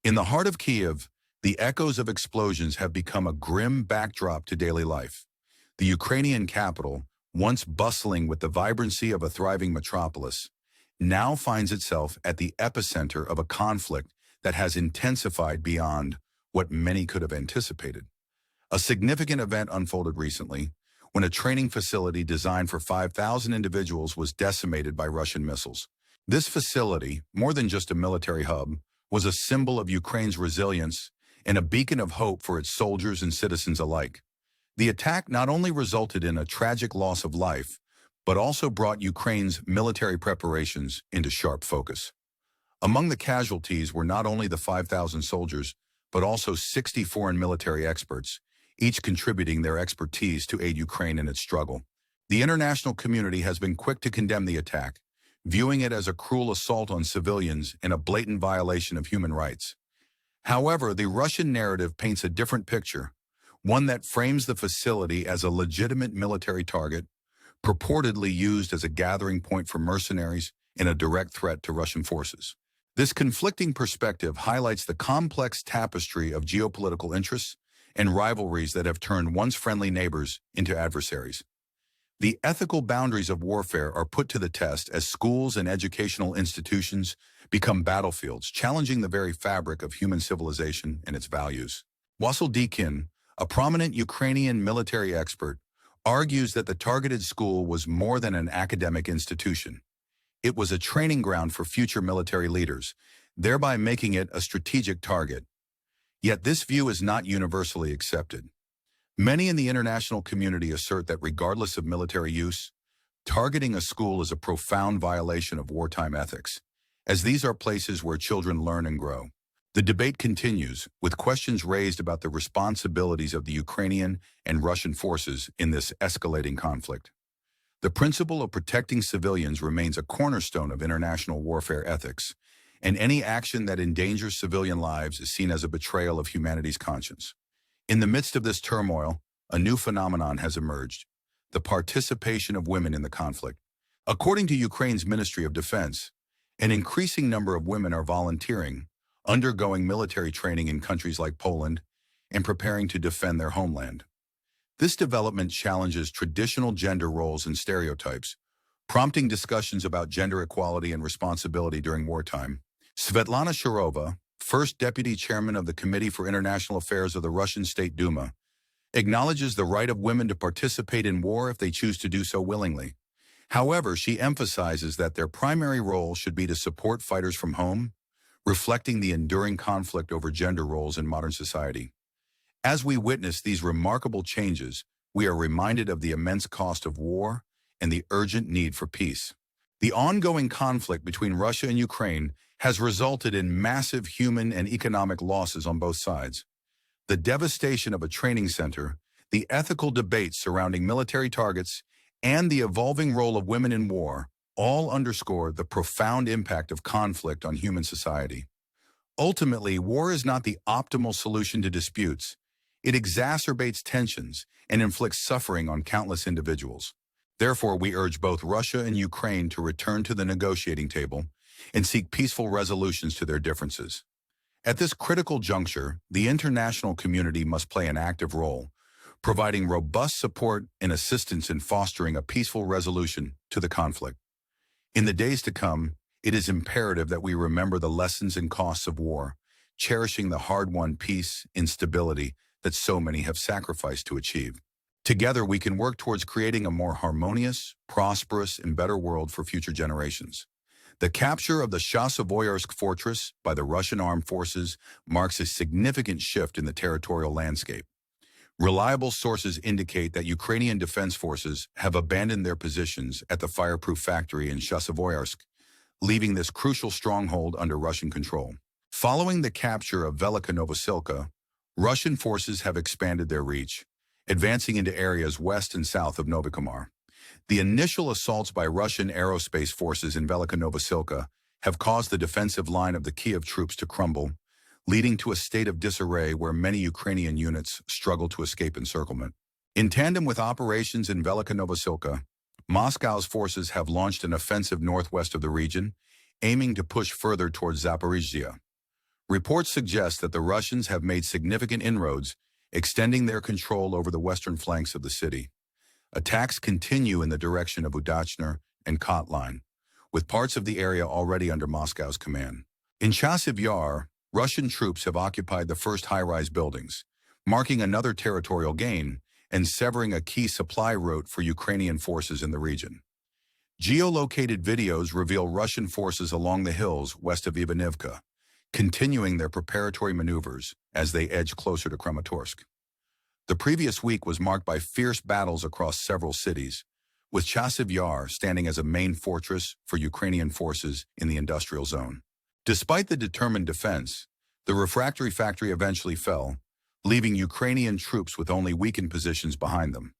In the heart of Kiev, the echoes of explosions have become a grim backdrop to daily life. The Ukrainian capital, once bustling with the vibrancy of a thriving metropolis, now finds itself at the epicenter of a conflict that has intensified beyond what many could have anticipated. A significant event unfolded recently when a training facility designed for 5,000 individuals was decimated by Russian missiles. This facility, more than just a military hub, was a symbol of Ukraine's resilience and a beacon of hope for its soldiers and citizens alike. The attack not only resulted in a tragic loss of life, but also brought Ukraine's military preparations into sharp focus. Among the casualties were not only the 5,000 soldiers, but also 60 foreign military experts, each contributing their expertise to aid Ukraine in its struggle. The international community has been quick to condemn the attack, viewing it as a cruel assault on civilians and a blatant violation of human rights. However, the Russian narrative paints a different picture, one that frames the facility as a legitimate military target, purportedly used as a gathering point for mercenaries and a direct threat to Russian forces. This conflicting perspective highlights the complex tapestry of geopolitical interests and rivalries that have turned once friendly neighbors into adversaries. The ethical boundaries of warfare are put to the test as schools and educational institutions become battlefields, challenging the very fabric of human civilization and its values. Wasyl Dekin, a prominent Ukrainian military expert, argues that the targeted school was more than an academic institution. It was a training ground for future military leaders, thereby making it a strategic target. Yet this view is not universally accepted. Many in the international community assert that regardless of military use, targeting a school is a profound violation of wartime ethics, as these are places where children learn and grow. The debate continues, with questions raised about the responsibilities of the Ukrainian and Russian forces in this escalating conflict. The principle of protecting civilians remains a cornerstone of international warfare ethics, and any action that endangers civilian lives is seen as a betrayal of humanity's conscience. In the midst of this turmoil, a new phenomenon has emerged: the participation of women in the conflict. According to Ukraine's Ministry of Defense, an increasing number of women are volunteering, undergoing military training in countries like Poland, and preparing to defend their homeland. This development challenges traditional gender roles and stereotypes, prompting discussions about gender equality and responsibility during wartime. Svetlana Shurova, first deputy chairman of the Committee for International Affairs of the Russian State Duma, acknowledges the right of women to participate in war if they choose to do so willingly. However, she emphasizes that their primary role should be to support fighters from home, reflecting the enduring conflict over gender roles in modern society. As we witness these remarkable changes, we are reminded of the immense cost of war and the urgent need for peace. The ongoing conflict between Russia and Ukraine has resulted in massive human and economic losses on both sides. The devastation of a training center, the ethical debates surrounding military targets, and the evolving role of women in war all underscore the profound impact of conflict on human society. Ultimately, war is not the optimal solution to disputes. It exacerbates tensions and inflicts suffering on countless individuals. Therefore, we urge both Russia and Ukraine to return to the negotiating table and seek peaceful resolutions to their differences. At this critical juncture, the international community must play an active role, providing robust support and assistance in fostering a peaceful resolution to the conflict. In the days to come, it is imperative that we remember the lessons and costs of war, cherishing the hard-won peace and stability that so many have sacrificed to achieve. Together, we can work towards creating a more harmonious, prosperous, and better world for future generations. The capture of the Chasivoyarsk fortress by the Russian armed forces marks a significant shift in the territorial landscape. Reliable sources indicate that Ukrainian defense forces have abandoned their positions at the fireproof factory in Chasivoyarsk, leaving this crucial stronghold under Russian control. Following the capture of Velika Novosilka, Russian forces have expanded their reach, advancing into areas west and south of Novikomar. The initial assaults by Russian aerospace forces in Velika Novosilka have caused the defensive line of the Kiev troops to crumble, leading to a state of disarray where many Ukrainian units struggle to escape encirclement. In tandem with operations in Velika Novosilka, Moscow's forces have launched an offensive northwest of the region, aiming to push further towards Zaporizhzhia. Reports suggest that the Russians have made significant inroads, extending their control over the western flanks of the city. Attacks continue in the direction of Udachner and Kotline, with parts of the area already under Moscow's command. In Chasiv Yar, Russian troops have occupied the first high-rise buildings, marking another territorial gain and severing a key supply route for Ukrainian forces in the region. Geolocated videos reveal Russian forces along the hills west of Ivanivka, continuing their preparatory maneuvers as they edge closer to Kramatorsk. The previous week was marked by fierce battles across several cities, with Chasiv Yar standing as a main fortress for Ukrainian forces in the industrial zone. Despite the determined defense, the refractory factory eventually fell, leaving Ukrainian troops with only weakened positions behind them.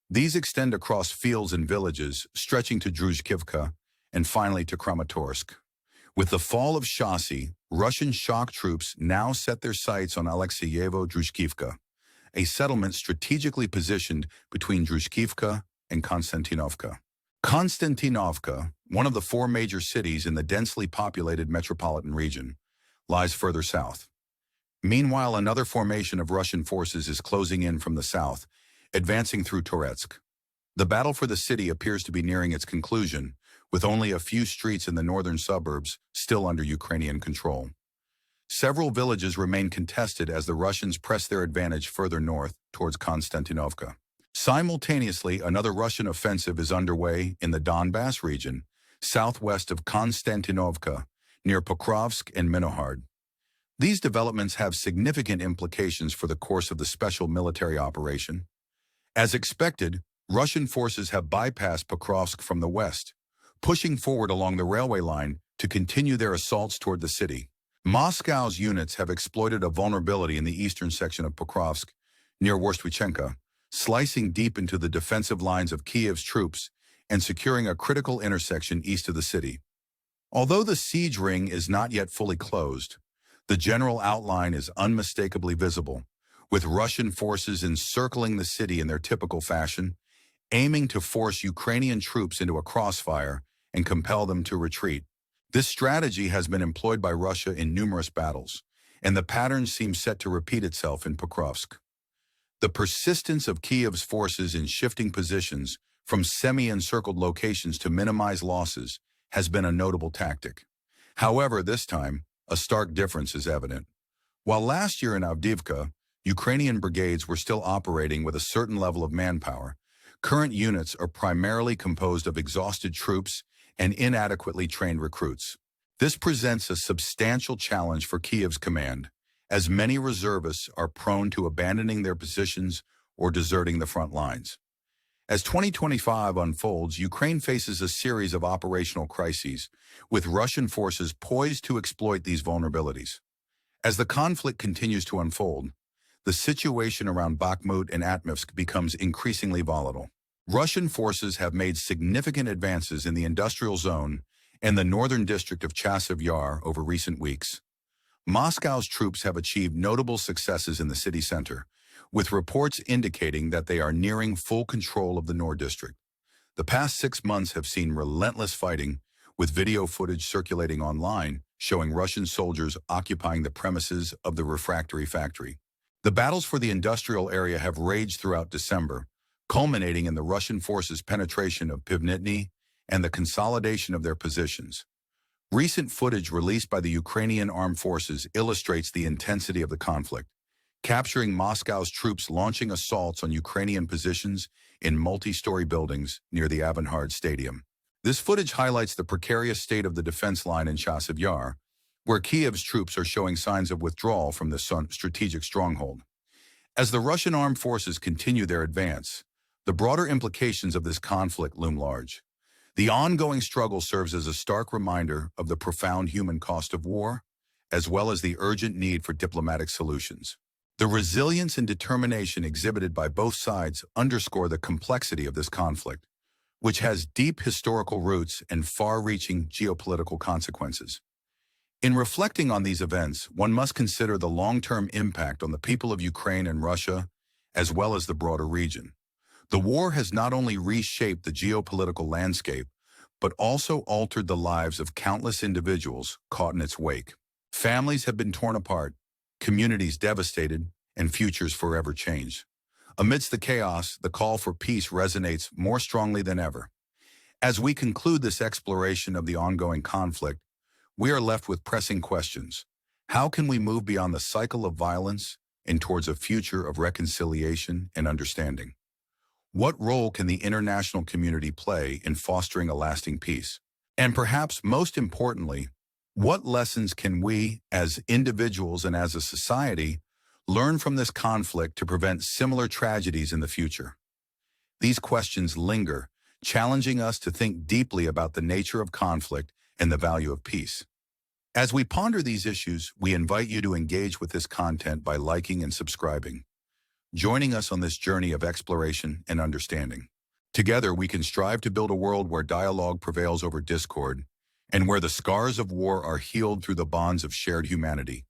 These extend across fields and villages, stretching to Druzhkivka and finally to Kramatorsk. With the fall of Chasiv, Russian shock troops now set their sights on Alexeyevo-Druzhkivka, a settlement strategically positioned between Druzhkivka and Konstantinovka. Konstantinovka, one of the four major cities in the densely populated metropolitan region, lies further south. Meanwhile, another formation of Russian forces is closing in from the south, advancing through Toretsk. The battle for the city appears to be nearing its conclusion, with only a few streets in the northern suburbs still under Ukrainian control. Several villages remain contested as the Russians press their advantage further north towards Konstantinovka. Simultaneously, another Russian offensive is underway in the Donbass region, southwest of Konstantinovka, near Pokrovsk and Minohard. These developments have significant implications for the course of the special military operation. As expected, Russian forces have bypassed Pokrovsk from the west, pushing forward along the railway line to continue their assaults toward the city. Moscow's units have exploited a vulnerability in the eastern section of Pokrovsk, near Worstwichenka, slicing deep into the defensive lines of Kiev's troops and securing a critical intersection east of the city. Although the siege ring is not yet fully closed, the general outline is unmistakably visible, with Russian forces encircling the city in their typical fashion, aiming to force Ukrainian troops into a crossfire and compel them to retreat. This strategy has been employed by Russia in numerous battles, and the pattern seems set to repeat itself in Pokrovsk. The persistence of Kiev's forces in shifting positions from semi-encircled locations to minimize losses has been a notable tactic. However, this time, a stark difference is evident. While last year in Avdiivka, Ukrainian brigades were still operating with a certain level of manpower, current units are primarily composed of exhausted troops and inadequately trained recruits. This presents a substantial challenge for Kiev's command, as many reservists are prone to abandoning their positions or deserting the front lines. As 2025 unfolds, Ukraine faces a series of operational crises, with Russian forces poised to exploit these vulnerabilities. As the conflict continues to unfold, the situation around Bakhmut and Atmivsk becomes increasingly volatile. Russian forces have made significant advances in the industrial zone and the northern district of Chasiv Yar over recent weeks. Moscow's troops have achieved notable successes in the city center, with reports indicating that they are nearing full control of the Nord district. The past 6 months have seen relentless fighting, with video footage circulating online showing Russian soldiers occupying the premises of the refractory factory. The battles for the industrial area have raged throughout December, culminating in the Russian forces' penetration of Pivnitny and the consolidation of their positions. Recent footage released by the Ukrainian armed forces illustrates the intensity of the conflict, capturing Moscow's troops launching assaults on Ukrainian positions in multi-story buildings near the Avangard Stadium. This footage highlights the precarious state of the defense line in Chasiv Yar, where Kiev's troops are showing signs of withdrawal from this strategic stronghold. As the Russian armed forces continue their advance, the broader implications of this conflict loom large. The ongoing struggle serves as a stark reminder of the profound human cost of war, as well as the urgent need for diplomatic solutions. The resilience and determination exhibited by both sides underscore the complexity of this conflict, which has deep historical roots and far-reaching geopolitical consequences. In reflecting on these events, one must consider the long-term impact on the people of Ukraine and Russia, as well as the broader region. The war has not only reshaped the geopolitical landscape, but also altered the lives of countless individuals caught in its wake. Families have been torn apart, communities devastated, and futures forever changed. Amidst the chaos, the call for peace resonates more strongly than ever. As we conclude this exploration of the ongoing conflict, we are left with pressing questions. How can we move beyond the cycle of violence and towards a future of reconciliation and understanding? What role can the international community play in fostering a lasting peace? And perhaps most importantly, what lessons can we, as individuals and as a society, learn from this conflict to prevent similar tragedies in the future? These questions linger, challenging us to think deeply about the nature of conflict and the value of peace. As we ponder these issues, we invite you to engage with this content by liking and subscribing, joining us on this journey of exploration and understanding. Together, we can strive to build a world where dialogue prevails over discord and where the scars of war are healed through the bonds of shared humanity.